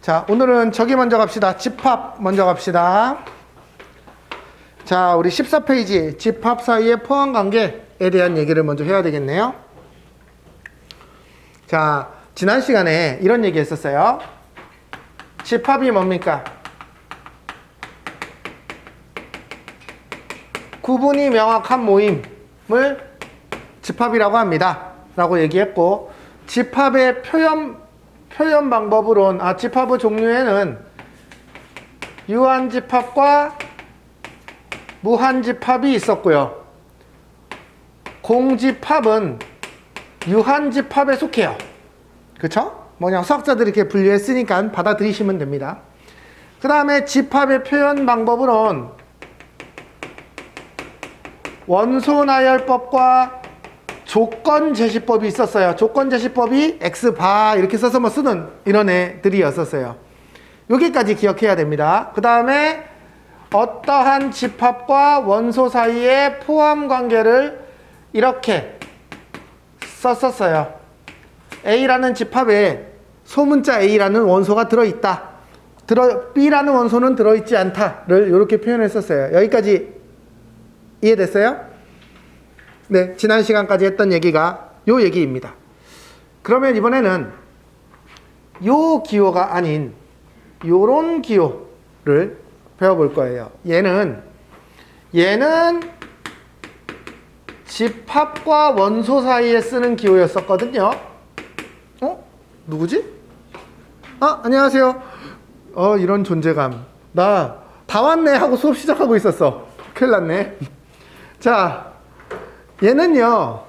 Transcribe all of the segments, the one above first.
자, 오늘은 저기 먼저 갑시다. 집합 먼저 갑시다. 자, 우리 14페이지 집합 사이의 포함관계에 대한 얘기를 먼저 해야 되겠네요. 자, 지난 시간에 이런 얘기 했었어요. 집합이 뭡니까? 구분이 명확한 모임을 집합이라고 합니다. 라고 얘기했고, 집합의 표현 방법으론, 집합의 종류에는 유한집합과 무한집합이 있었고요. 공집합은 유한집합에 속해요. 그쵸? 그냥 수학자들이 이렇게 분류했으니까 받아들이시면 됩니다. 그 다음에 집합의 표현 방법으론 원소나열법과 조건제시법이 있었어요. 조건제시법이 X바 이렇게 써서 쓰는 이런 애들이었었어요. 여기까지 기억해야 됩니다. 그 다음에 어떠한 집합과 원소 사이의 포함관계를 이렇게 썼었어요. A라는 집합에 소문자 A라는 원소가 들어있다. B라는 원소는 들어있지 않다를 이렇게 표현했었어요. 여기까지 이해됐어요? 네, 지난 시간까지 했던 얘기가 요 얘기입니다. 그러면 이번에는 요 기호가 아닌 요런 기호를 배워볼 거예요. 얘는 집합과 원소 사이에 쓰는 기호였었거든요. 누구지? 안녕하세요. 이런 존재감. 나 다 왔네 하고 수업 시작하고 있었어. 큰일 났네. 자, 얘는요,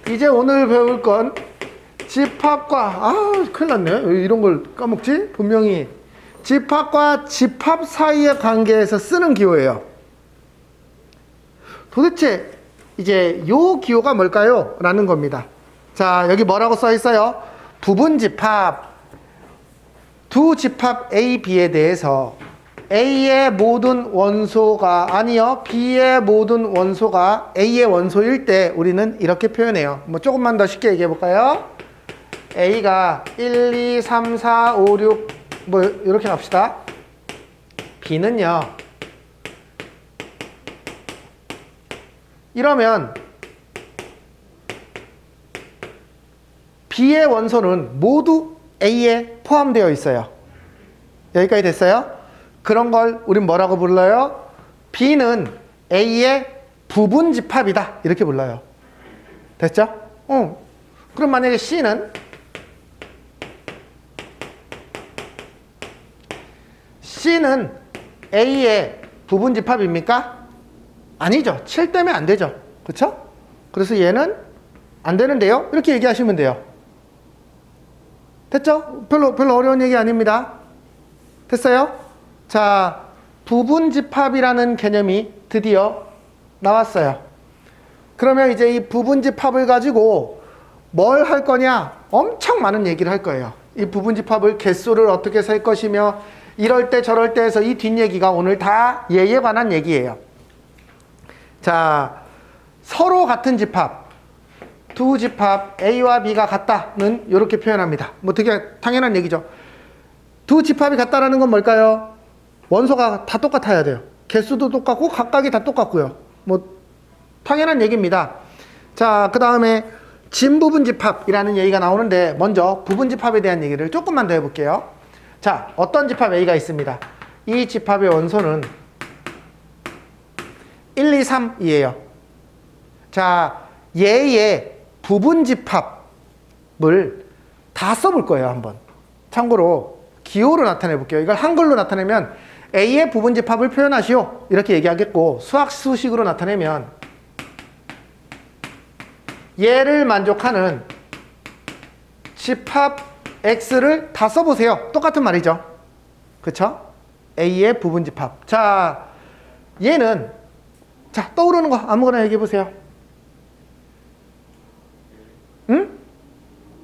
이제 오늘 배울 건 집합과, 큰일 났네. 왜 이런 걸 까먹지? 분명히 집합과 집합 사이의 관계에서 쓰는 기호예요. 도대체 이제 요 기호가 뭘까요? 라는 겁니다. 자, 여기 뭐라고 써 있어요? 부분집합. 두 집합 A, B에 대해서 A의 모든 원소가 B의 모든 원소가 A의 원소일 때 우리는 이렇게 표현해요. 조금만 더 쉽게 얘기해 볼까요? A가 1, 2, 3, 4, 5, 6 이렇게 갑시다. B는요, 이러면 B의 원소는 모두 A에 포함되어 있어요. 여기까지 됐어요? 그런 걸 우린 뭐라고 불러요? B는 A의 부분집합이다. 이렇게 불러요. 됐죠? 그럼 만약에 C는 A의 부분집합입니까? 아니죠. 7 때문에 안 되죠. 그렇죠? 그래서 얘는 안 되는데요. 이렇게 얘기하시면 돼요. 됐죠? 별로 어려운 얘기 아닙니다. 됐어요? 자, 부분집합이라는 개념이 드디어 나왔어요. 그러면 이제 이 부분집합을 가지고 뭘 할 거냐? 엄청 많은 얘기를 할 거예요. 이 부분집합을 개수를 어떻게 셀 것이며 이럴 때 저럴 때 해서 이 뒷얘기가 오늘 다 얘에 관한 얘기예요. 자, 서로 같은 집합, 두 집합 A와 B가 같다는 이렇게 표현합니다. 되게 당연한 얘기죠. 두 집합이 같다라는 건 뭘까요? 원소가 다 똑같아야 돼요. 개수도 똑같고 각각이 다 똑같고요. 당연한 얘기입니다. 자, 그 다음에 진부분집합이라는 얘기가 나오는데 먼저 부분집합에 대한 얘기를 조금만 더 해볼게요. 자, 어떤 집합 A가 있습니다. 이 집합의 원소는 1, 2, 3이에요. 자, 얘의 부분집합을 다 써볼 거예요, 한번. 참고로 기호로 나타내 볼게요. 이걸 한글로 나타내면 A의 부분집합을 표현하시오. 이렇게 얘기하겠고, 수식으로 나타내면 얘를 만족하는 집합 X를 다 써보세요. 똑같은 말이죠. 그쵸? A의 부분집합. 자, 얘는, 자, 떠오르는 거 아무거나 얘기해보세요. 응?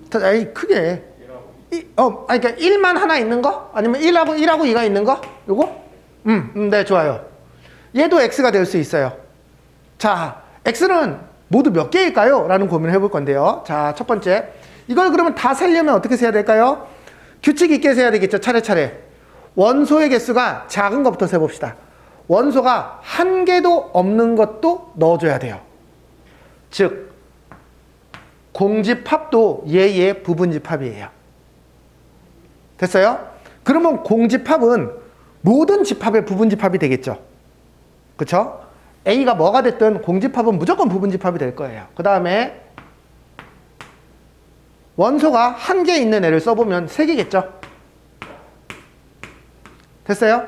자, 크게. 그러니까 1만 하나 있는 거? 아니면 1하고 2가 있는 거? 요거? 네, 좋아요. 얘도 X가 될 수 있어요. 자, X는 모두 몇 개일까요? 라는 고민을 해볼 건데요. 자, 첫 번째. 이걸 그러면 다 세려면 어떻게 세야 될까요? 규칙 있게 세야 되겠죠. 차례차례. 원소의 개수가 작은 것부터 세봅시다. 원소가 한 개도 없는 것도 넣어줘야 돼요. 즉, 공집합도 얘의 부분집합이에요. 됐어요? 그러면 공집합은 모든 집합의 부분집합이 되겠죠. 그쵸? A가 뭐가 됐든 공집합은 무조건 부분집합이 될 거예요. 그 다음에 원소가 한 개 있는 애를 써보면 3개겠죠. 됐어요?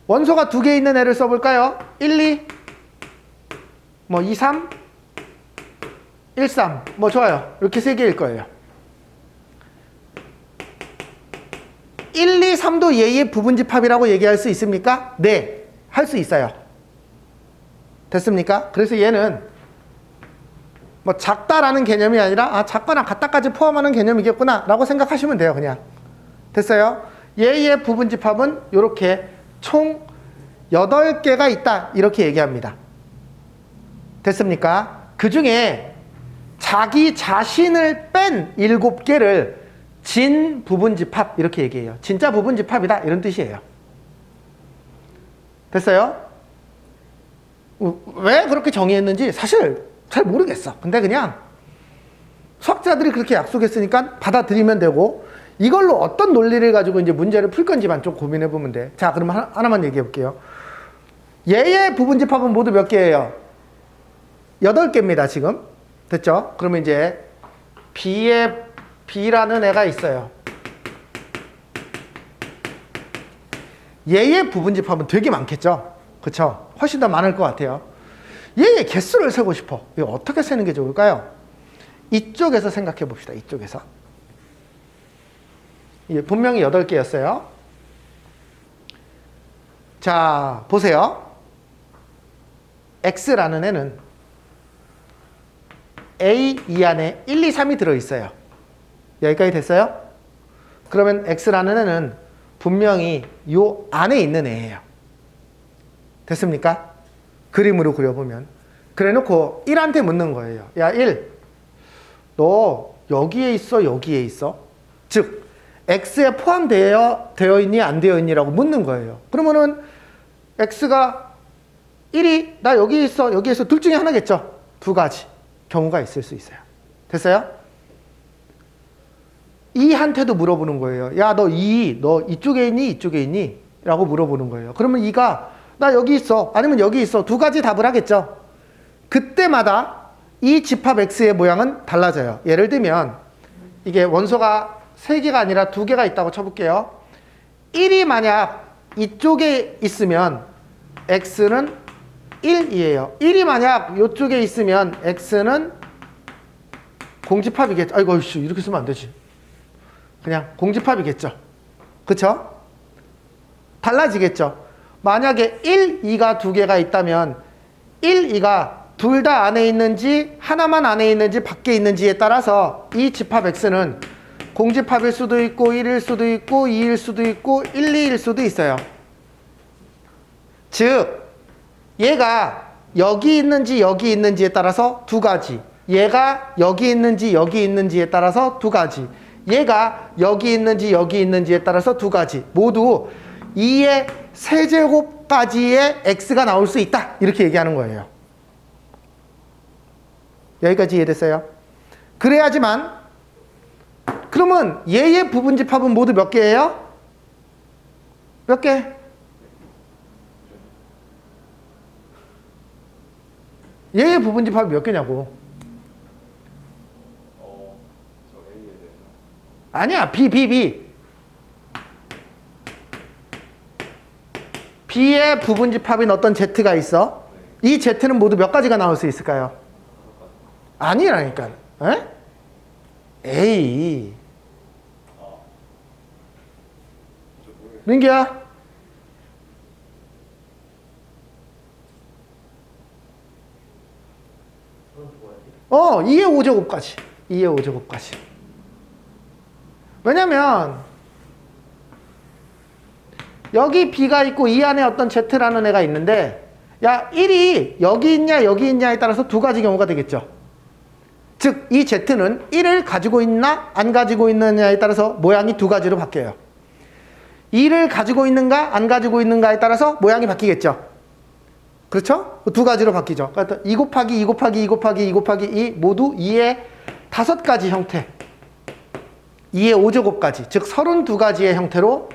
원소가 2개 있는 애를 써볼까요? 1, 2, 2, 3, 1, 3. 좋아요. 이렇게 3개일 거예요. 1, 2, 3도 얘의 부분집합이라고 얘기할 수 있습니까? 네, 할 수 있어요. 됐습니까? 그래서 얘는 작다라는 개념이 아니라 작거나 같다까지 포함하는 개념이겠구나 라고 생각하시면 돼요. 그냥. 됐어요? 얘의 부분집합은 이렇게 총 8개가 있다 이렇게 얘기합니다. 됐습니까? 그 중에 자기 자신을 뺀 7개를 진 부분집합 이렇게 얘기해요. 진짜 부분집합이다 이런 뜻이에요. 됐어요? 왜 그렇게 정의했는지 사실 잘 모르겠어. 근데 그냥 수학자들이 그렇게 약속했으니까 받아들이면 되고, 이걸로 어떤 논리를 가지고 이제 문제를 풀 건지만 좀 고민해 보면 돼. 자, 그럼 하나만 얘기해 볼게요. 얘의 부분집합은 모두 몇 개예요? 8개입니다, 지금. 됐죠? 그러면 이제 B라는 애가 있어요. 얘의 부분집합은 되게 많겠죠? 그쵸? 훨씬 더 많을 것 같아요. 얘의 개수를 세고 싶어. 이거 어떻게 세는 게 좋을까요? 이쪽에서 생각해 봅시다. 이쪽에서. 분명히 8개였어요. 자, 보세요. X라는 애는 A 이 안에 1, 2, 3이 들어있어요. 여기까지 됐어요? 그러면 X라는 애는 분명히 요 안에 있는 애예요. 됐습니까? 그림으로 그려보면. 그래 놓고 1한테 묻는 거예요. 야, 1. 너 여기에 있어? 여기에 있어? 즉, X에 포함되어 있니? 안 되어 있니? 라고 묻는 거예요. 그러면은 X가 1이 나 여기 있어, 여기 있어. 둘 중에 하나겠죠? 2가지 경우가 있을 수 있어요. 됐어요? 2한테도 물어보는 거예요. 야, 너 이쪽에 있니? 이쪽에 있니? 라고 물어보는 거예요. 그러면 2가 나 여기 있어, 아니면 여기 있어. 2가지 답을 하겠죠? 그때마다 이 집합 X의 모양은 달라져요. 예를 들면 이게 원소가 3개가 아니라 2개가 있다고 쳐볼게요. 1이 만약 이쪽에 있으면 X는 1이에요. 1이 만약 이쪽에 있으면 X는 공집합이겠죠. 아이고, 이렇게 쓰면 안 되지. 그냥 공집합이겠죠. 그쵸? 달라지겠죠. 만약에 1, 2가 2개가 있다면 1, 2가 둘 다 안에 있는지 하나만 안에 있는지 밖에 있는지에 따라서 이 집합 X는 공집합일 수도 있고 1일 수도 있고 2일 수도 있고 1, 2일 수도 있어요. 즉 얘가 여기 있는지 여기 있는지에 따라서 2가지, 얘가 여기 있는지 여기 있는지에 따라서 2가지, 얘가 여기 있는지 여기 있는지에 따라서 2가지, 모두 2의 세제곱까지의 X가 나올 수 있다 이렇게 얘기하는 거예요. 여기까지 이해됐어요? 그래야지만, 그러면 얘의 부분집합은 모두 몇 개예요? 몇 개? 얘의 부분집합이 몇 개냐고. 아니야, B. B의 부분집합인 어떤 Z가 있어. 이 Z는 모두 몇 가지가 나올 수 있을까요? 아니라니까. 에? A. 민기야? 2의 5제곱까지. 2의 5제곱까지. 왜냐면 여기 B가 있고 이 안에 어떤 Z라는 애가 있는데 야, 1이 여기 있냐 여기 있냐에 따라서 두 가지 경우가 되겠죠. 즉, 이 Z는 1을 가지고 있나 안 가지고 있느냐에 따라서 모양이 두 가지로 바뀌어요. 2를 가지고 있는가 안 가지고 있는가에 따라서 모양이 바뀌겠죠. 그렇죠? 두 가지로 바뀌죠. 그러니까 2 곱하기 2 곱하기 2 곱하기 2 곱하기 2 모두 2의 5가지 형태, 2의 5제곱까지, 즉 32가지의 형태로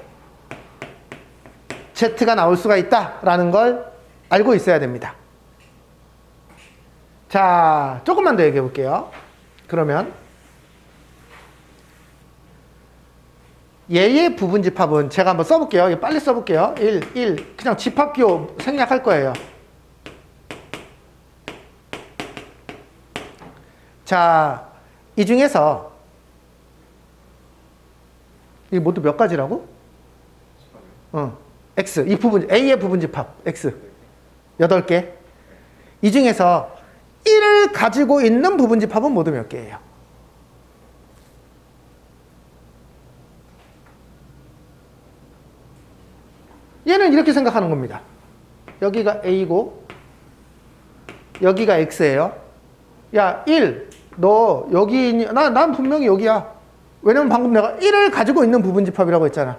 Z가 나올 수가 있다라는 걸 알고 있어야 됩니다. 자, 조금만 더 얘기해 볼게요. 그러면 얘의 부분집합은 제가 한번 써볼게요. 빨리 써볼게요. 1. 그냥 집합기호 생략할 거예요. 자, 이 중에서 이 모두 몇 가지라고? X. 이 부분, A의 부분집합, X. 8개. 이 중에서 1을 가지고 있는 부분집합은 모두 몇 개예요? 얘는 이렇게 생각하는 겁니다. 여기가 A고 여기가 X예요. 야, 1, 너 여기 있니? 난 분명히 여기야. 왜냐면 방금 내가 1을 가지고 있는 부분집합이라고 했잖아.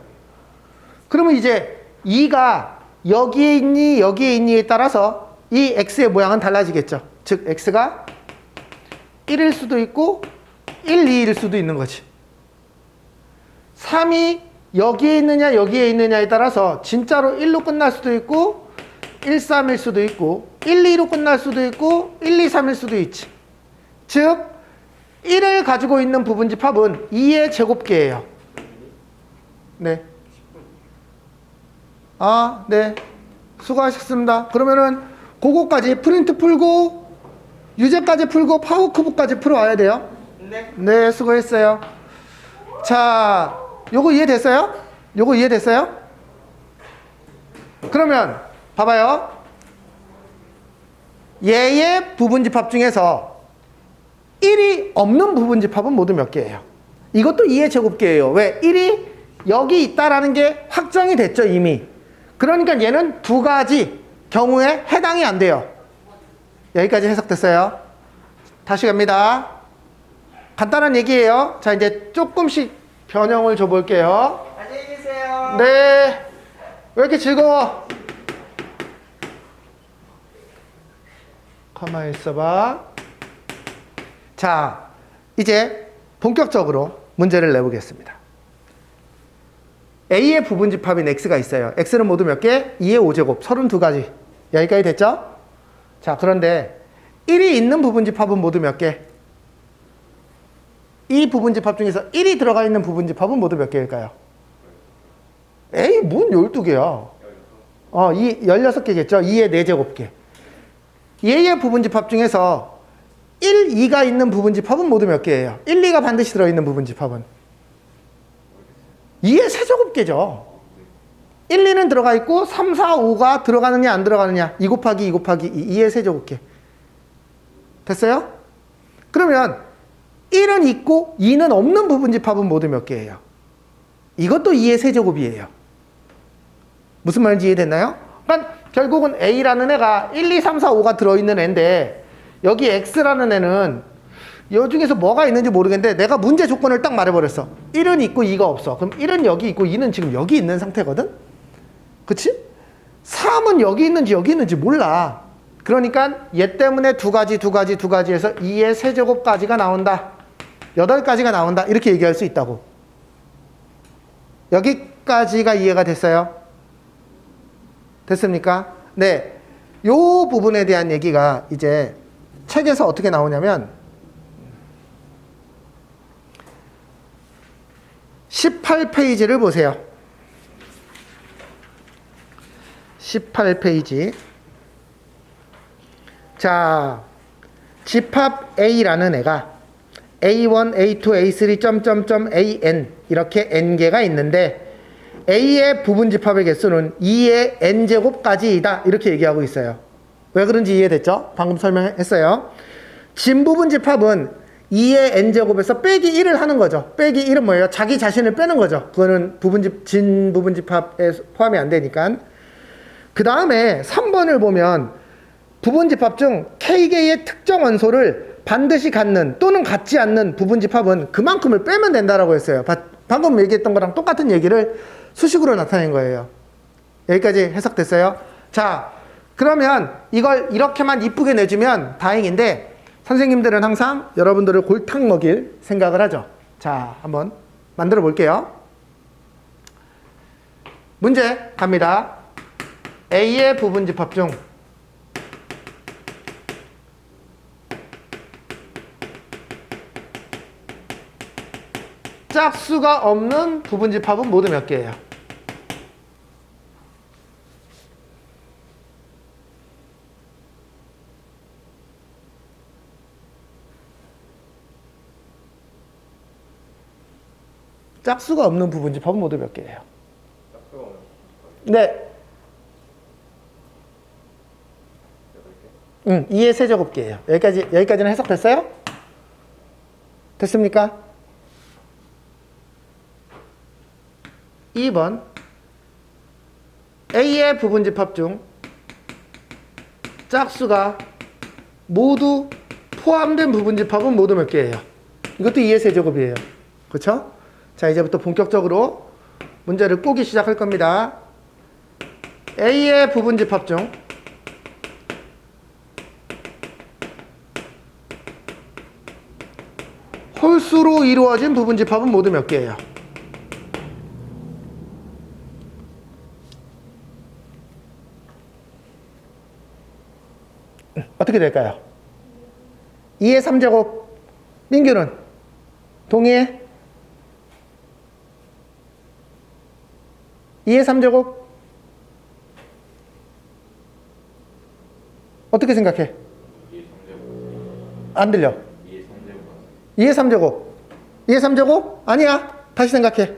그러면 이제 2가 여기에 있니 여기에 있니에 따라서 이 X의 모양은 달라지겠죠. 즉 X가 1일 수도 있고 1, 2일 수도 있는 거지. 3이 여기에 있느냐 여기에 있느냐에 따라서 진짜로 1로 끝날 수도 있고 1, 3일 수도 있고 1, 2로 끝날 수도 있고 1, 2, 3일 수도 있지. 즉 1을 가지고 있는 부분집합은 2의 제곱계예요. 네. 아, 네. 수고하셨습니다. 그러면은 그거까지 프린트 풀고 유제까지 풀고 파워큐브까지 풀어와야 돼요. 네. 네, 수고했어요. 자, 요거 이해됐어요? 요거 이해됐어요? 그러면 봐봐요. 얘의 부분집합 중에서 1이 없는 부분집합은 모두 몇 개예요? 이것도 2의 제곱계예요. 왜? 1이 여기 있다라는 게 확정이 됐죠, 이미. 그러니까 얘는 두 가지 경우에 해당이 안 돼요. 여기까지 해석됐어요. 다시 갑니다. 간단한 얘기예요. 자, 이제 조금씩 변형을 줘볼게요. 안녕히 계세요. 네. 왜 이렇게 즐거워? 가만히 있어봐. 자, 이제 본격적으로 문제를 내보겠습니다. A의 부분집합인 X가 있어요. X는 모두 몇 개? 2의 5제곱, 32가지. 여기까지 됐죠? 자, 그런데 1이 있는 부분집합은 모두 몇 개? 이 부분집합 중에서 1이 들어가 있는 부분집합은 모두 몇 개일까요? 에이, 뭔 12개야? 16개겠죠? 2의 4제곱개. 얘의 부분집합 중에서 1, 2가 있는 부분집합은 모두 몇 개예요? 1, 2가 반드시 들어있는 부분집합은 2의 세제곱개죠. 1, 2는 들어가 있고 3, 4, 5가 들어가느냐 안 들어가느냐 2 곱하기 2 곱하기 2, 2의 세제곱개. 됐어요? 그러면 1은 있고 2는 없는 부분집합은 모두 몇 개예요? 이것도 2의 세제곱이에요. 무슨 말인지 이해됐나요? 그러니까 결국은 A라는 애가 1, 2, 3, 4, 5가 들어있는 애인데 여기 X라는 애는 이 중에서 뭐가 있는지 모르겠는데 내가 문제 조건을 딱 말해버렸어. 1은 있고 2가 없어. 그럼 1은 여기 있고 2는 지금 여기 있는 상태거든? 그치? 3은 여기 있는지 여기 있는지 몰라. 그러니까 얘 때문에 두 가지 해서 2의 세제곱까지가 나온다. 8가지가 나온다. 이렇게 얘기할 수 있다고. 여기까지가 이해가 됐어요? 됐습니까? 네. 요 부분에 대한 얘기가 이제 책에서 어떻게 나오냐면 18페이지를 보세요. 18페이지. 자, 집합 A라는 애가 A1, A2, A3, AN 이렇게 N개가 있는데 A의 부분집합의 개수는 2의 N제곱까지이다. 이렇게 얘기하고 있어요. 왜 그런지 이해됐죠? 방금 설명했어요. 진부분집합은 2의 N제곱에서 빼기 1을 하는 거죠. 빼기 1은 뭐예요? 자기 자신을 빼는 거죠. 그거는 진부분집합에 포함이 안 되니까. 그 다음에 3번을 보면 부분집합 중 K개의 특정 원소를 반드시 갖는 또는 갖지 않는 부분집합은 그만큼을 빼면 된다라고 했어요. 방금 얘기했던 거랑 똑같은 얘기를 수식으로 나타낸 거예요. 여기까지 해석됐어요? 자, 그러면 이걸 이렇게만 이쁘게 내주면 다행인데 선생님들은 항상 여러분들을 골탕 먹일 생각을 하죠. 자, 한번 만들어 볼게요. 문제 갑니다. A의 부분집합 중 짝수가 없는 부분집합은 모두 몇 개예요? 짝수가 없는 부분집합은 모두 몇 개예요? 네. 2의 세제곱계예요. 여기까지는 해석됐어요? 됐습니까? 2번 A의 부분집합 중 짝수가 모두 포함된 부분집합은 모두 몇 개예요? 이것도 2의 세제곱이에요. 그렇죠? 자, 이제부터 본격적으로 문제를 꼬기 시작할 겁니다. A의 부분집합 중 홀수로 이루어진 부분집합은 모두 몇 개예요? 어떻게 될까요? 2의 3제곱. 민규는 동의해? 2의 3제곱? 어떻게 생각해? 2의 3제곱. 안 들려. 2의 3제곱. 2의 3제곱. 2의 3제곱? 아니야. 다시 생각해.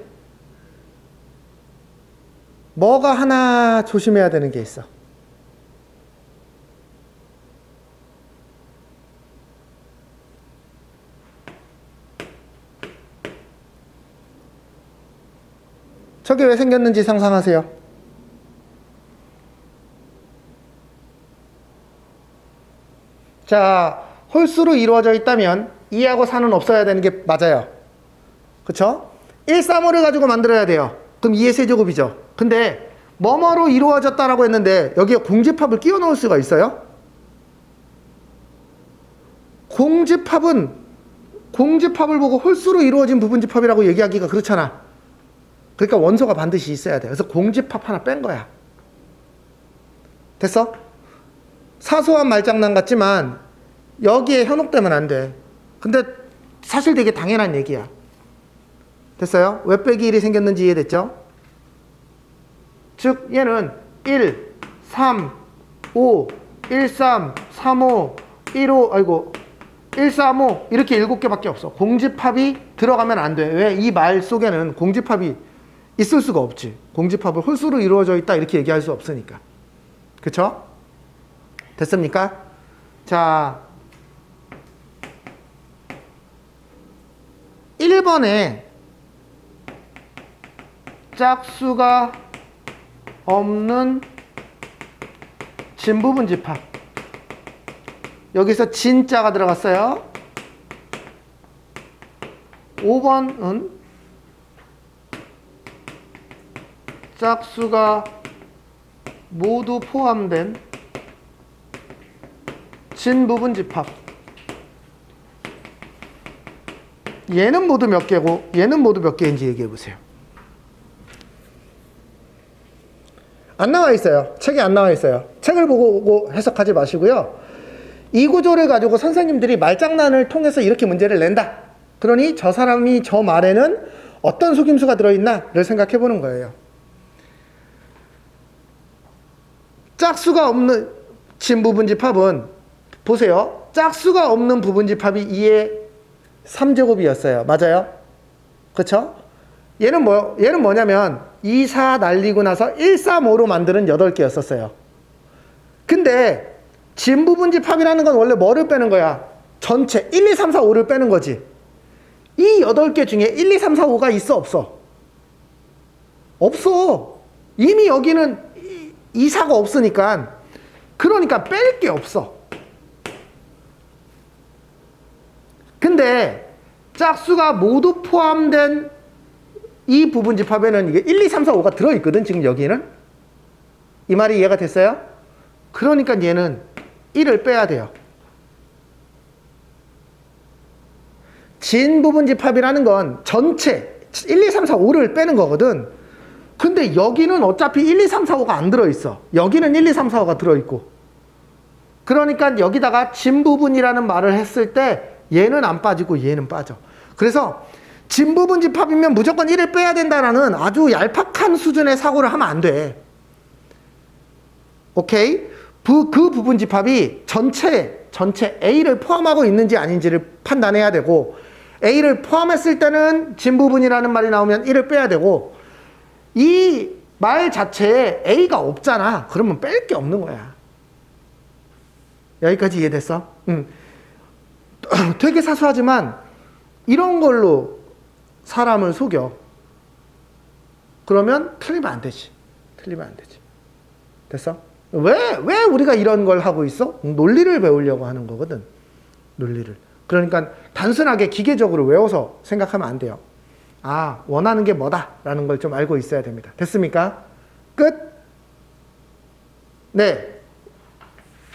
뭐가 하나 조심해야 되는 게 있어. 저게 왜 생겼는지 상상하세요. 자, 홀수로 이루어져 있다면 2하고 4는 없어야 되는 게 맞아요. 그쵸? 1, 3, 5를 가지고 만들어야 돼요. 그럼 2의 세제곱이죠. 근데 뭐뭐로 이루어졌다라고 했는데 여기에 공집합을 끼워 넣을 수가 있어요? 공집합을 보고 홀수로 이루어진 부분집합이라고 얘기하기가 그렇잖아. 그러니까 원소가 반드시 있어야 돼. 그래서 공집합 하나 뺀 거야. 됐어? 사소한 말장난 같지만 여기에 현혹되면 안 돼. 근데 사실 되게 당연한 얘기야. 됐어요? 왜 빼기 1이 생겼는지 이해됐죠? 즉 얘는 1, 3, 5, 1, 3, 3, 5, 1, 5, 아이고 1, 3, 5 이렇게 7개밖에 없어. 공집합이 들어가면 안 돼. 왜? 이 말 속에는 공집합이 있을 수가 없지. 공집합을 홀수로 이루어져 있다 이렇게 얘기할 수 없으니까. 그쵸? 됐습니까? 자, 1번에 짝수가 없는 진부분집합. 여기서 진자가 들어갔어요. 5번은 짝수가 모두 포함된 진부분집합. 얘는 모두 몇 개고 얘는 모두 몇 개인지 얘기해 보세요. 안 나와 있어요. 책에 안 나와 있어요. 책을 보고 해석하지 마시고요. 이 구조를 가지고 선생님들이 말장난을 통해서 이렇게 문제를 낸다. 그러니 저 사람이 저 말에는 어떤 속임수가 들어있나를 생각해 보는 거예요. 짝수가 없는 진부분집합은 보세요. 짝수가 없는 부분집합이 2의 3제곱이었어요. 맞아요? 그쵸? 얘는 뭐냐면 2, 4 날리고 나서 1, 3, 5로 만드는 8개였었어요. 근데 진부분집합이라는 건 원래 뭐를 빼는 거야? 전체 1, 2, 3, 4, 5를 빼는 거지. 이 8개 중에 1, 2, 3, 4, 5가 있어? 없어? 없어. 이미 여기는 이사가 없으니까, 그러니까 뺄 게 없어. 근데 짝수가 모두 포함된 이 부분집합에는 이게 1, 2, 3, 4, 5가 들어있거든, 지금 여기는. 이 말이 이해가 됐어요? 그러니까 얘는 1을 빼야 돼요. 진부분집합이라는 건 전체 1, 2, 3, 4, 5를 빼는 거거든. 근데 여기는 어차피 1, 2, 3, 4, 5가 안 들어있어. 여기는 1, 2, 3, 4, 5가 들어있고. 그러니까 여기다가 진부분이라는 말을 했을 때 얘는 안 빠지고 얘는 빠져. 그래서 진부분집합이면 무조건 1을 빼야 된다라는 아주 얄팍한 수준의 사고를 하면 안 돼. 오케이? 그 부분집합이 전체 A를 포함하고 있는지 아닌지를 판단해야 되고, A를 포함했을 때는 진부분이라는 말이 나오면 1을 빼야 되고, 이 말 자체에 A가 없잖아. 그러면 뺄 게 없는 거야. 여기까지 이해됐어? 되게 사소하지만 이런 걸로 사람을 속여. 그러면 틀리면 안 되지. 틀리면 안 되지. 됐어? 왜 우리가 이런 걸 하고 있어? 논리를 배우려고 하는 거거든. 논리를. 그러니까 단순하게 기계적으로 외워서 생각하면 안 돼요. 아, 원하는 게 뭐다라는 걸 좀 알고 있어야 됩니다. 됐습니까? 끝? 네.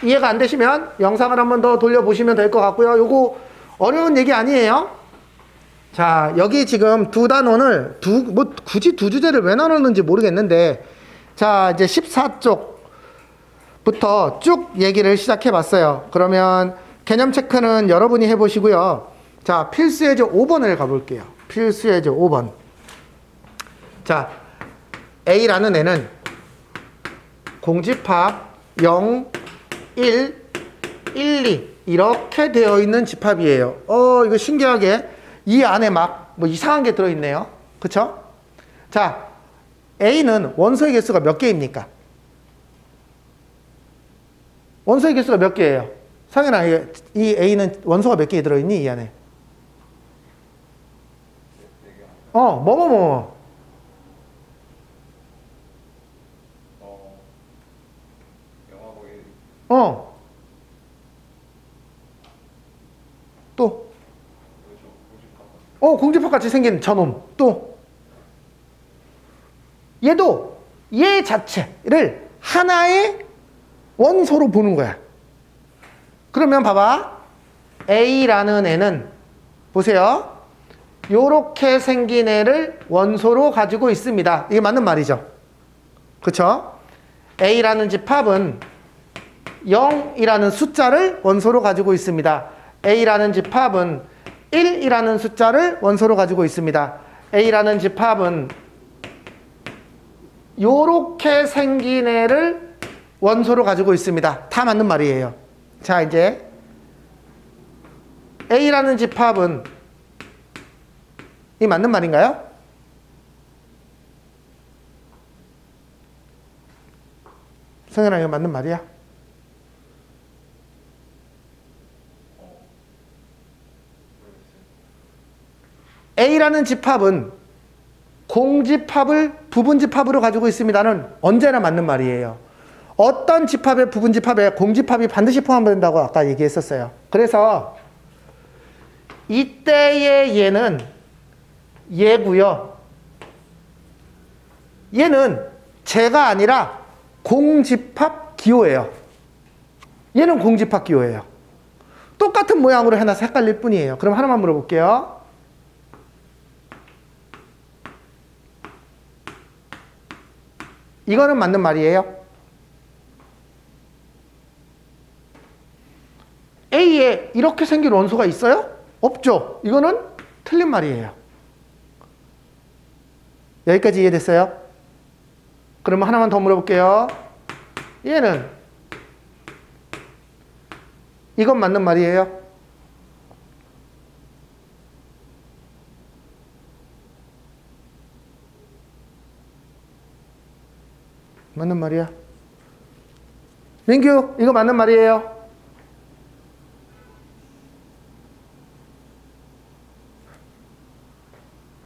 이해가 안 되시면 영상을 한번 더 돌려보시면 될 것 같고요. 요거 어려운 얘기 아니에요. 자, 여기 지금 두 단원을 굳이 두 주제를 왜 나눴는지 모르겠는데, 자, 이제 14쪽부터 쭉 얘기를 시작해 봤어요. 그러면 개념 체크는 여러분이 해 보시고요. 자, 필수예제 5번을 가볼게요. 필수예제 5번. 자, A라는 애는 공집합 0, 1, 1, 2 이렇게 되어 있는 집합이에요. 이거 신기하게 이 안에 막 뭐 이상한 게 들어있네요. 그쵸? 자, A는 원소의 개수가 몇 개입니까? 원소의 개수가 몇 개예요? 상현아, 이 A는 원소가 몇 개 들어있니? 이 안에? 뭐뭐. 영화고 1. 또. 그렇죠. 공집합. 공집합 같이 생긴 저놈. 또. 얘도 얘 자체를 하나의 원소로 보는 거야. 그러면 봐봐. A라는 애는 보세요. 요렇게 생긴 애를 원소로 가지고 있습니다. 이게 맞는 말이죠. 그쵸? A라는 집합은 0이라는 숫자를 원소로 가지고 있습니다. A라는 집합은 1이라는 숫자를 원소로 가지고 있습니다. A라는 집합은 요렇게 생긴 애를 원소로 가지고 있습니다. 다 맞는 말이에요. 자, 이제 A라는 집합은 이 맞는 말인가요? 성현아, 이거 맞는 말이야? A라는 집합은 공집합을 부분집합으로 가지고 있습니다는 언제나 맞는 말이에요. 어떤 집합의 부분집합에 공집합이 반드시 포함된다고 아까 얘기했었어요. 그래서 이때의 얘는 얘고요. 얘는 제가 아니라 공집합 기호예요. 얘는 공집합 기호예요. 똑같은 모양으로 해놔서 헷갈릴 뿐이에요. 그럼 하나만 물어볼게요. 이거는 맞는 말이에요. A에 이렇게 생긴 원소가 있어요? 없죠. 이거는 틀린 말이에요. 여기까지 이해됐어요? 그러면 하나만 더 물어볼게요. 얘는 이건 맞는 말이에요. 맞는 말이야. 민규, 이거 맞는 말이에요.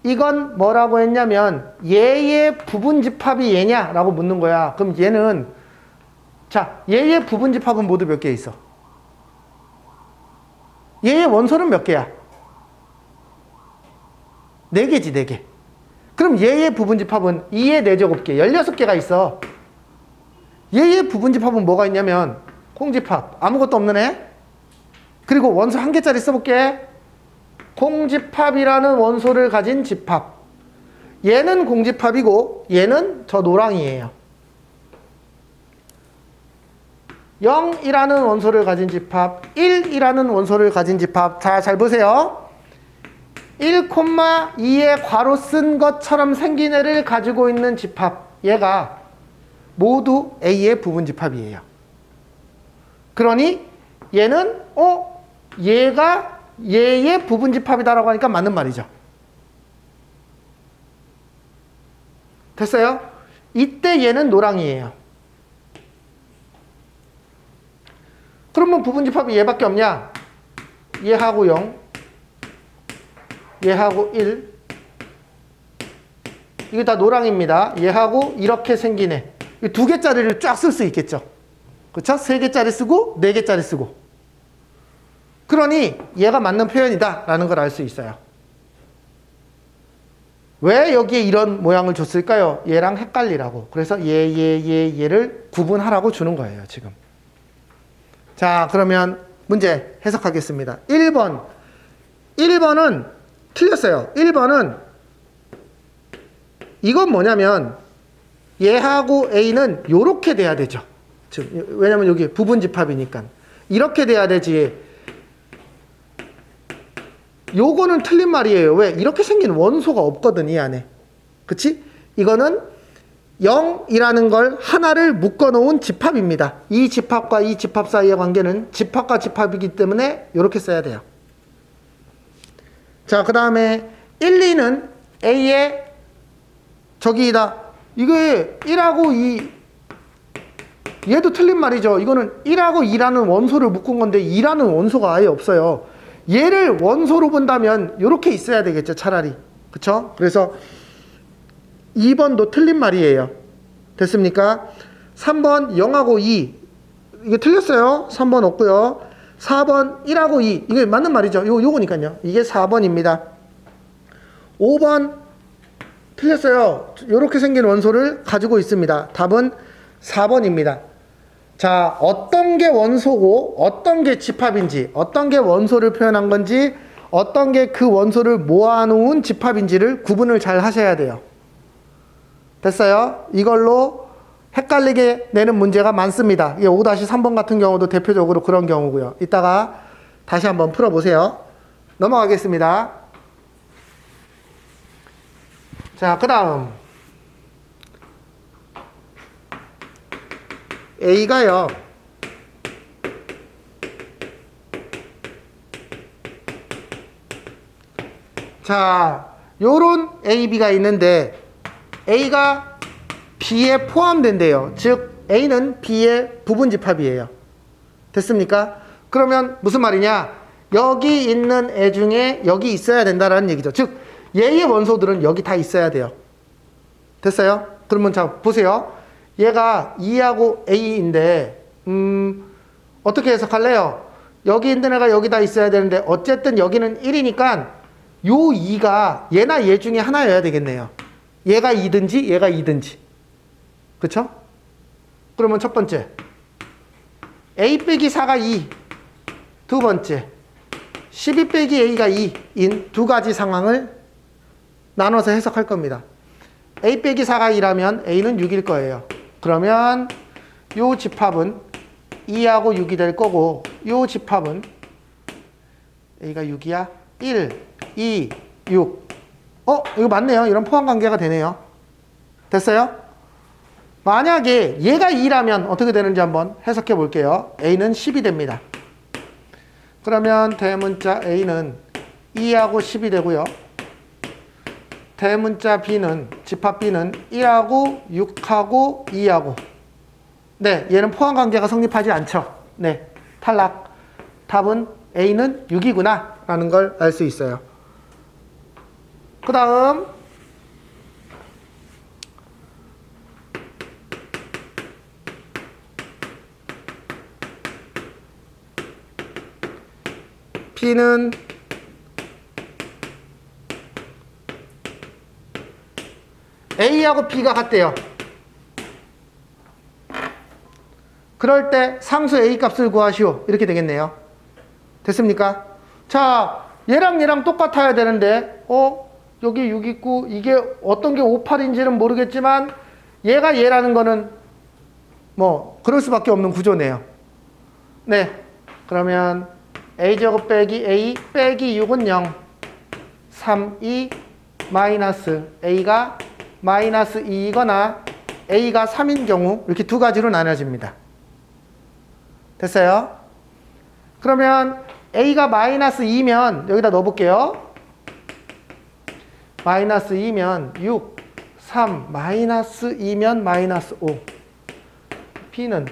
이건 뭐라고 했냐면 얘의 부분집합이 얘냐라고 묻는 거야. 그럼 얘는 자, 얘의 부분집합은 모두 몇 개 있어? 얘의 원소는 몇 개야? 4개지, 4개. 그럼 얘의 부분집합은 2의 4제곱개, 16개가 있어. 얘의 부분집합은 뭐가 있냐면 공집합, 아무것도 없는 애. 그리고 원소 1개짜리 써볼게. 공집합이라는 원소를 가진 집합. 얘는 공집합이고 얘는 저 노랑이에요. 0이라는 원소를 가진 집합, 1이라는 원소를 가진 집합. 자, 잘 보세요. 1,2에 괄호 쓴 것처럼 생긴 애를 가지고 있는 집합. 얘가 모두 A의 부분집합이에요. 그러니 얘는 얘가 얘의 부분집합이다라고 하니까 맞는 말이죠. 됐어요? 이때 얘는 노랑이에요. 그러면 부분집합이 얘밖에 없냐? 얘하고 0, 얘하고 1. 이게 다 노랑입니다. 얘하고 이렇게 생긴 애. 2개짜리를 쫙 쓸 수 있겠죠. 그렇죠? 3개짜리 쓰고 4개짜리 쓰고. 그러니 얘가 맞는 표현이다 라는 걸 알 수 있어요. 왜 여기에 이런 모양을 줬을까요? 얘랑 헷갈리라고. 그래서 얘를 구분하라고 주는 거예요, 지금. 자, 그러면 문제 해석하겠습니다. 1번. 1번은 틀렸어요. 1번은 이건 뭐냐면 얘하고 A는 요렇게 돼야 되죠. 왜냐면 여기 부분집합이니까. 이렇게 돼야 되지. 요거는 틀린 말이에요. 왜? 이렇게 생긴 원소가 없거든, 이 안에. 그치? 이거는 0이라는 걸 하나를 묶어 놓은 집합입니다. 이 집합과 이 집합 사이의 관계는 집합과 집합이기 때문에 이렇게 써야 돼요. 자, 그 다음에 1, 2는 A의 저기다. 이게 1하고 2, 얘도 틀린 말이죠. 이거는 1하고 2라는 원소를 묶은 건데 2라는 원소가 아예 없어요. 얘를 원소로 본다면 이렇게 있어야 되겠죠, 차라리. 그쵸? 그래서 2번도 틀린 말이에요. 됐습니까? 3번 0하고 2. 이게 틀렸어요. 3번 없고요. 4번 1하고 2. 이게 맞는 말이죠. 요거니까요. 이게 4번입니다. 5번 틀렸어요. 이렇게 생긴 원소를 가지고 있습니다. 답은 4번입니다. 자, 어떤 게 원소고 어떤 게 집합인지, 어떤 게 원소를 표현한 건지, 어떤 게 그 원소를 모아놓은 집합인지를 구분을 잘 하셔야 돼요. 됐어요? 이걸로 헷갈리게 내는 문제가 많습니다. 이게 5-3번 같은 경우도 대표적으로 그런 경우고요. 이따가 다시 한번 풀어보세요. 넘어가겠습니다. 자, 그 다음 A가요, 자, 요런 A, B가 있는데 A가 B에 포함된대요. 즉 A는 B의 부분집합이에요. 됐습니까? 그러면 무슨 말이냐? 여기 있는 애 중에 여기 있어야 된다라는 얘기죠. 즉 얘의 원소들은 여기 다 있어야 돼요. 됐어요? 그러면 자, 보세요. 얘가 2하고 A인데 어떻게 해석할래요? 여기 있는 애가 여기다 있어야 되는데 어쨌든 여기는 1이니까 요 2가 얘나 얘 중에 하나여야 되겠네요. 얘가 2든지 얘가 2든지. 그쵸? 그러면 첫 번째 A 빼기 4가 2. 두 번째 12 빼기 A가 2인 두 가지 상황을 나눠서 해석할 겁니다. A 빼기 4가 2라면 A는 6일 거예요. 그러면 요 집합은 2하고 6이 될 거고 요 집합은 A가 6이야? 1, 2, 6. 이거 맞네요. 이런 포함관계가 되네요. 됐어요? 만약에 얘가 2라면 어떻게 되는지 한번 해석해 볼게요. A는 10이 됩니다. 그러면 대문자 A는 2하고 10이 되고요. 대문자 B는, 집합 B는 1하고 6하고 2하고. 네, 얘는 포함관계가 성립하지 않죠. 네, 탈락. 답은 A는 6이구나 라는 걸 알 수 있어요. 그 다음 P는 A하고 B가 같대요. 그럴 때 상수 A 값을 구하시오. 이렇게 되겠네요. 됐습니까? 자, 얘랑 얘랑 똑같아야 되는데 여기 6 있고 이게 어떤 게 5, 8인지는 모르겠지만 얘가 얘라는 거는 뭐 그럴 수밖에 없는 구조네요. 네, 그러면 A제곱 빼기 A 빼기 6은 0 3, 2 마이너스 A가 마이너스 2이거나 A가 3인 경우 이렇게 두 가지로 나눠집니다. 됐어요? 그러면 A가 마이너스 2면 여기다 넣어볼게요. 마이너스 2면 6, 3, 마이너스 2면 마이너스 5. B는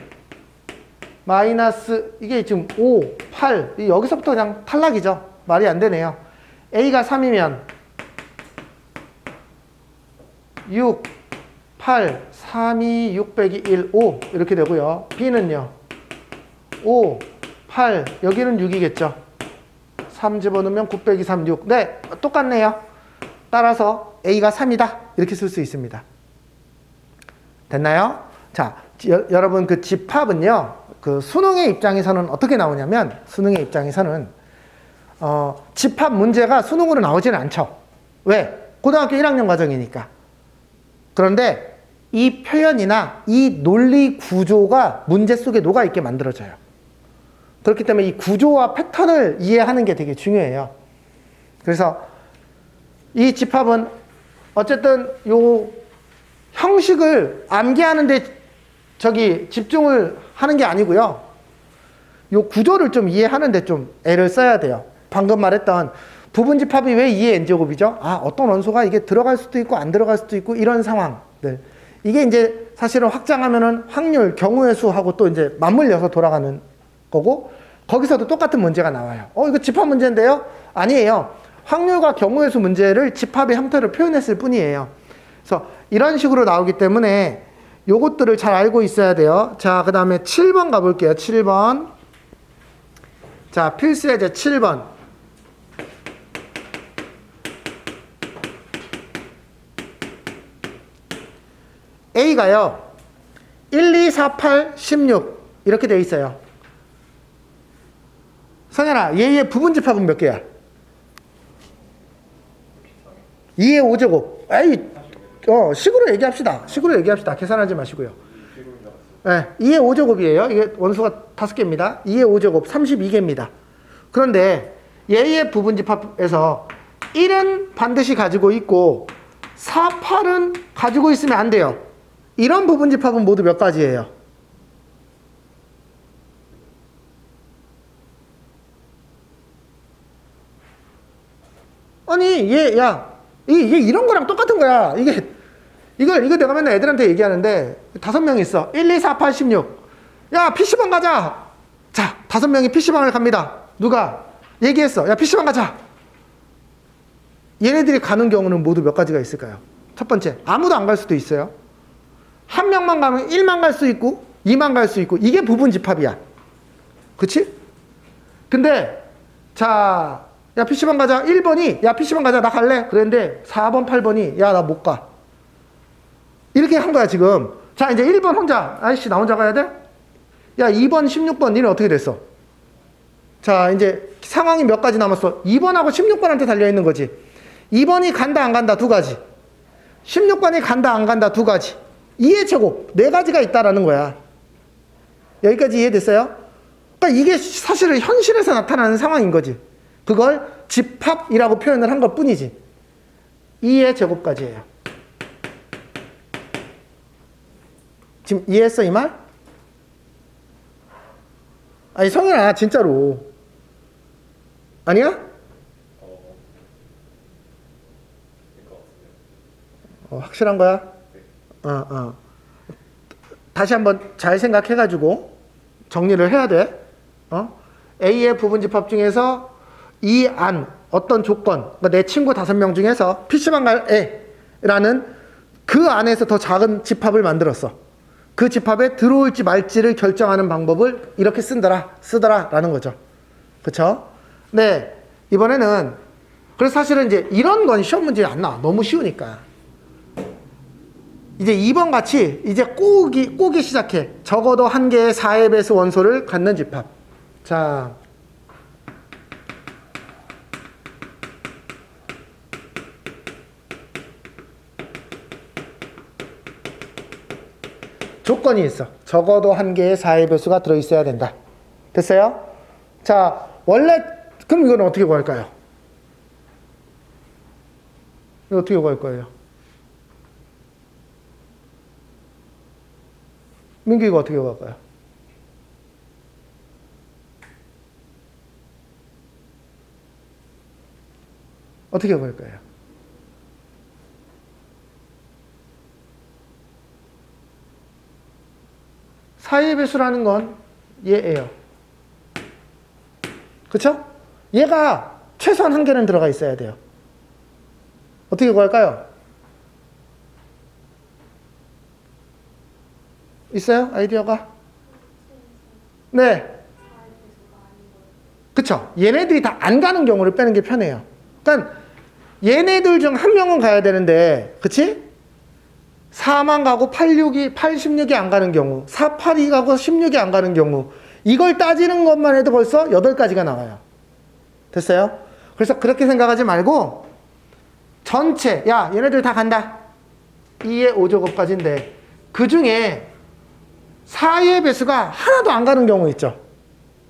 마이너스, 이게 지금 5, 8, 여기서부터 그냥 탈락이죠. 말이 안 되네요. A가 3이면 6, 8, 3, 2, 6 빼기 1, 5 이렇게 되고요. B는요. 5, 8, 여기는 6이겠죠. 3 집어넣으면 9 빼기 3, 6. 네, 똑같네요. 따라서 A가 3이다. 이렇게 쓸 수 있습니다. 됐나요? 자, 여러분 그 집합은요. 그 수능의 입장에서는 어떻게 나오냐면 수능의 입장에서는 집합 문제가 수능으로 나오지는 않죠. 왜? 고등학교 1학년 과정이니까. 그런데 이 표현이나 이 논리 구조가 문제 속에 녹아있게 만들어져요. 그렇기 때문에 이 구조와 패턴을 이해하는 게 되게 중요해요. 그래서 이 집합은 어쨌든 요 형식을 암기하는데 집중을 하는 게 아니고요. 요 구조를 좀 이해하는데 좀 애를 써야 돼요. 방금 말했던 부분집합이 왜 2의 n제곱이죠? 어떤 원소가 이게 들어갈 수도 있고 안 들어갈 수도 있고 이런 상황들. 이게 이제 사실은 확장하면은 확률, 경우의 수하고 또 이제 맞물려서 돌아가는 거고 거기서도 똑같은 문제가 나와요. 이거 집합 문제인데요? 아니에요. 확률과 경우의 수 문제를 집합의 형태로 표현했을 뿐이에요. 그래서 이런 식으로 나오기 때문에 요것들을 잘 알고 있어야 돼요. 자, 그 다음에 7번 가볼게요. 7번. 자, 필수예제 7번. A가요. 1, 2, 4, 8, 16 이렇게 되어 있어요. 성현아, 얘의 부분집합은 몇 개야? 2의 5제곱. 식으로 얘기합시다. 식으로 얘기합시다. 계산하지 마시고요. 네, 2의 5제곱이에요. 이게 원수가 5개입니다. 2의 5제곱 32개입니다. 그런데 얘의 부분집합에서 1은 반드시 가지고 있고 4, 8은 가지고 있으면 안 돼요. 이런 부분집합은 모두 몇 가지예요? 아니, 이게 이런 거랑 똑같은 거야. 이거 내가 맨날 애들한테 얘기하는데 5명 있어. 1, 2, 4, 8, 16. 야, PC방 가자. 자, 5명이 PC방을 갑니다. 누가? 얘기했어. 야, PC방 가자. 얘네들이 가는 경우는 모두 몇 가지가 있을까요? 첫 번째, 아무도 안 갈 수도 있어요. 한 명만 가면 1만 갈 수 있고 2만 갈 수 있고 이게 부분집합이야. 그치? 근데 자, 야, PC방 가자. 1번이 야, PC방 가자. 나 갈래. 그랬는데 4번, 8번이 야, 나 못 가. 이렇게 한 거야, 지금. 자, 이제 1번 혼자. 아이씨, 나 혼자 가야 돼? 야, 2번, 16번, 니는 어떻게 됐어? 자, 이제 상황이 몇 가지 남았어? 2번하고 16번한테 달려있는 거지. 2번이 간다, 안 간다, 두 가지. 16번이 간다, 안 간다, 두 가지. 2의 제곱, 네 가지가 있다라는 거야. 여기까지 이해됐어요? 그러니까 이게 사실은 현실에서 나타나는 상황인 거지. 그걸 집합이라고 표현을 한 것 뿐이지. 2의 제곱까지예요. 지금 이해했어, 이 말? 아니, 성현아, 진짜로. 아니야? 확실한 거야? 다시 한번 잘 생각해가지고 정리를 해야 돼. A의 부분집합 중에서 이 안, 어떤 조건, 그러니까 내 친구 5명 중에서 PC방 갈 애라는 그 안에서 더 작은 집합을 만들었어. 그 집합에 들어올지 말지를 결정하는 방법을 이렇게 쓰더라 라는 거죠. 그쵸? 네, 이번에는 그래서 사실은 이제 이런 건 시험 문제에 안 나와. 너무 쉬우니까. 이제 2번 같이 이제 꼬기 시작해. 적어도 한 개의 4의 배수 원소를 갖는 집합. 자, 조건이 있어. 적어도 한 개의 4의 배수가 들어있어야 된다. 됐어요? 자, 원래 그럼 이건 어떻게 구할까요? 이거 어떻게 구할 거예요? 민규 이거 어떻게 구할까요? 어떻게 구할 거예요? 사이의 배수라는 건 얘예요. 그쵸? 얘가 최소한 한 개는 들어가 있어야 돼요. 어떻게 구할까요? 있어요? 아이디어가? 네. 그쵸? 얘네들이 다 안 가는 경우를 빼는 게 편해요. 그러니까 얘네들 중 한 명은 가야 되는데, 그치? 4만 가고 86이 안 가는 경우, 4, 8이 가고 16이 안 가는 경우, 이걸 따지는 것만 해도 벌써 8가지가 나와요. 됐어요? 그래서 그렇게 생각하지 말고, 전체, 야, 얘네들 다 간다. 2의 5제곱까지인데, 그 중에 4의 배수가 하나도 안 가는 경우 있죠.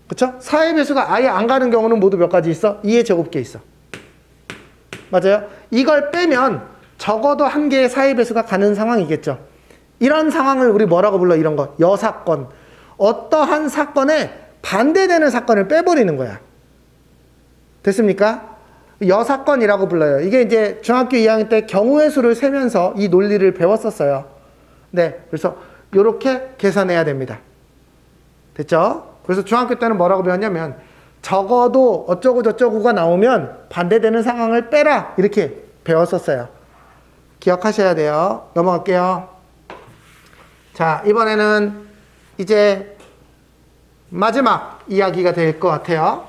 그쵸? 4의 배수가 아예 안 가는 경우는 모두 몇 가지 있어? 2의 제곱계 있어. 맞아요? 이걸 빼면 적어도 한 개의 4의 배수가 가는 상황이겠죠. 이런 상황을 우리 뭐라고 불러? 이런 거. 여사건. 어떠한 사건에 반대되는 사건을 빼버리는 거야. 됐습니까? 여사건이라고 불러요. 이게 이제 중학교 2학년 때 경우의 수를 세면서 이 논리를 배웠었어요. 네. 그래서 이렇게 계산해야 됩니다. 됐죠? 그래서 중학교 때는 뭐라고 배웠냐면 적어도 어쩌고 저쩌고가 나오면 반대되는 상황을 빼라 이렇게 배웠었어요. 기억하셔야 돼요. 넘어갈게요. 자, 이번에는 이제 마지막 이야기가 될 것 같아요.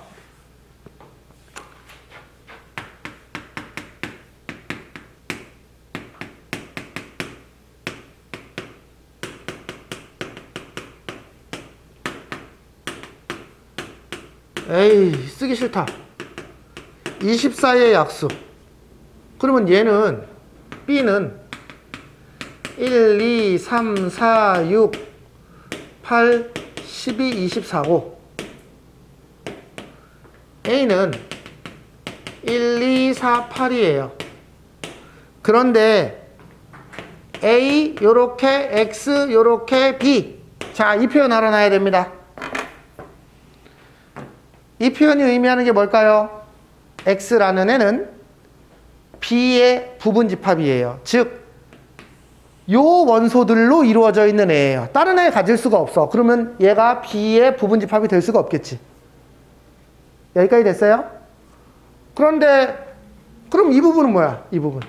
에이, 쓰기 싫다. 24의 약수. 그러면 얘는 B는 1, 2, 3, 4, 6, 8, 12, 24고 A는 1, 2, 4, 8이에요. 그런데 A 요렇게 X 요렇게 B. 자, 이 표현 알아놔야 됩니다. 이 표현이 의미하는 게 뭘까요? X라는 애는 B의 부분집합이에요. 즉, 요 원소들로 이루어져 있는 애예요. 다른 애 가질 수가 없어. 그러면 얘가 B의 부분집합이 될 수가 없겠지. 여기까지 됐어요? 그런데 그럼 이 부분은 뭐야? 이 부분.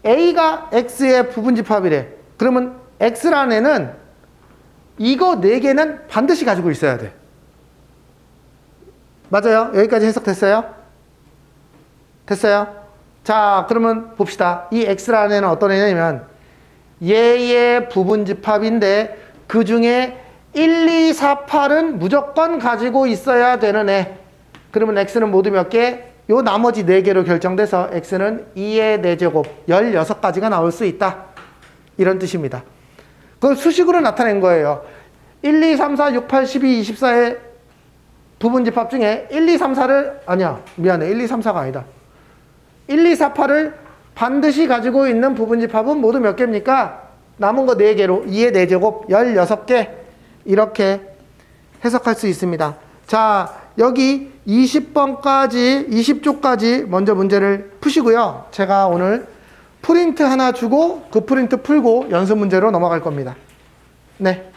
A가 X의 부분집합이래. 그러면 X라는 애는 이거 4개는 반드시 가지고 있어야 돼. 맞아요? 여기까지 해석됐어요? 됐어요? 자, 그러면 봅시다. 이 X라는 애는 어떤 애냐면 얘의 부분집합인데 그 중에 1, 2, 4, 8은 무조건 가지고 있어야 되는 애. 그러면 X는 모두 몇 개? 요 나머지 4개로 결정돼서 X는 2의 4제곱 16가지가 나올 수 있다. 이런 뜻입니다. 그걸 수식으로 나타낸 거예요. 1, 2, 3, 4, 6, 8, 12, 24의 부분집합 중에 1, 2, 3, 4를 아니야. 미안해. 1, 2, 3, 4가 아니다. 1, 2, 4, 8을 반드시 가지고 있는 부분집합은 모두 몇 개입니까? 남은 거 4개로 2의 4제곱 16개 이렇게 해석할 수 있습니다. 자, 여기 20번까지 20쪽까지 먼저 문제를 푸시고요. 제가 오늘 프린트 하나 주고 그 프린트 풀고 연습 문제로 넘어갈 겁니다. 네.